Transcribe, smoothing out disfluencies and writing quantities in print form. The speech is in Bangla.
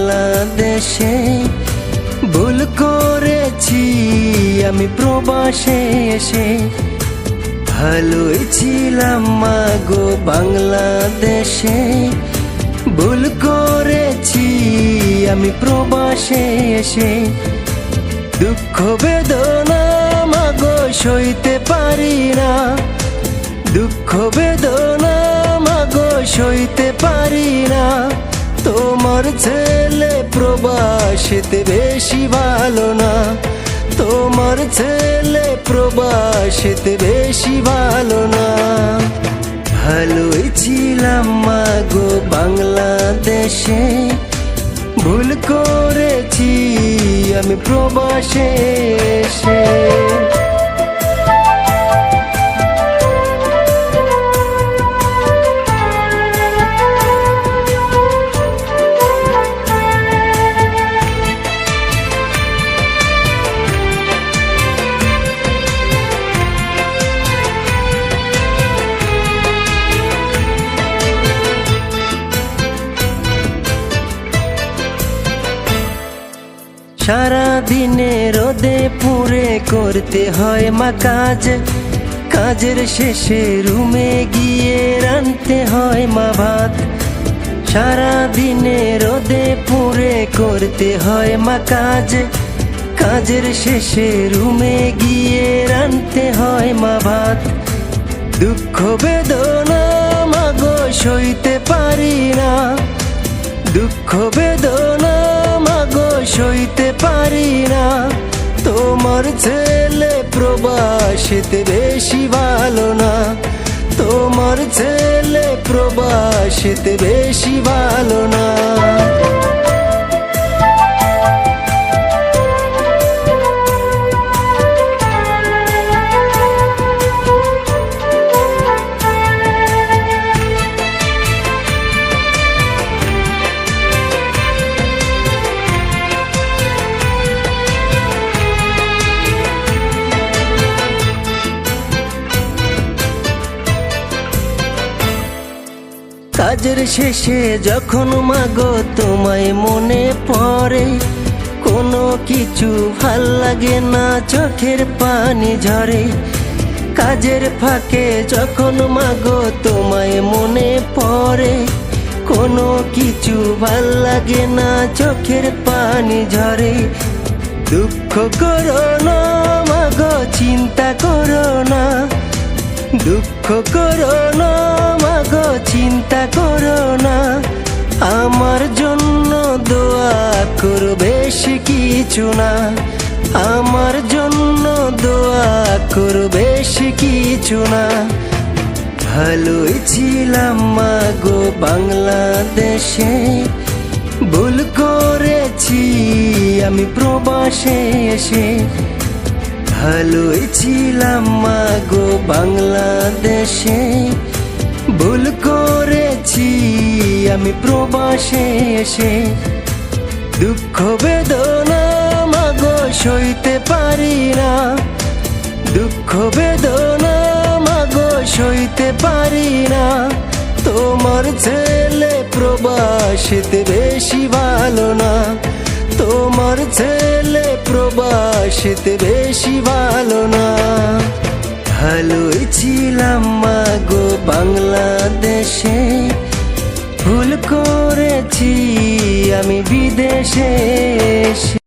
বাংলাদেশে, ভুল করেছি আমি প্রবাসে এসে। ভালোই ছিলাম মাগো বাংলাদেশে, ভুল করেছি আমি প্রবাসে এসে। দুঃখ বেদনা মাগো সইতে পারি না, দুঃখ বেদনা মাগো সইতে পারি না। তোমার ছেলে প্রবাসেতে বেশি ভালো না, তোমার ছেলে প্রবাসেতে বেশি ভালো না। ভালোই ছিলাম মাগো বাংলাদেশে, ভুল করেছি আমি প্রবাসে এসে। সারা দিনে রোদে পুড়ে করতে হয় মা কাজ, কাজের শেষে রুমে গিয়ে রাঁধতে হয় মা ভাত। সারা দিনে রোদে পুড়ে করতে হয় মা কাজ, কাজের শেষে রুমে গিয়ে রাঁধতে হয় মা ভাত। দুঃখ বেদনা মাগো সইতে পারি না, দুঃখ বেদনা মাগো সইতে পারি না। তোমার ছেলে প্রবাসেতে বেশি ভালো না, তোমার ছেলে প্রবাসেতে বেশি ভালো না। কাজের শেষে যখন মাগো তোমায় মনে পড়ে, কোনো কিছু ভাল লাগে না, চোখের পানি ঝরে। কাজের ফাঁকে যখন মাগো তোমায় মনে পড়ে, কোনো কিছু ভাল লাগে না, চোখের পানি ঝরে। দুঃখ করো না মাগো চিন্তা করো না, দুঃখ করো না মাগো চিন্তা করো না। আমার জন্য দোয়া করো বেশি কিছু না, আমার জন্য দোয়া করো বেশি কিছু না। ভালোই ছিলাম মাগো বাংলাদেশে, ভুল করেছি আমি প্রবাসে এসে। ভালোই ছিলাম মাগো বাংলাদেশে, ভুল করেছি আমি প্রবাসে এসে। দুঃখ বেদনা মাগো সইতে পারি না, দুঃখ বেদনা মাগো সইতে পারি না। তোমার ছেলে প্রবাসেতে বেশি ভালো না, তোমার ছেলে প্রবাসেতে বেশি ভালো না। ভালোই ছিলাম মাগো বাংলাদেশে, ভুল করেছি আমি বিদেশে এসে।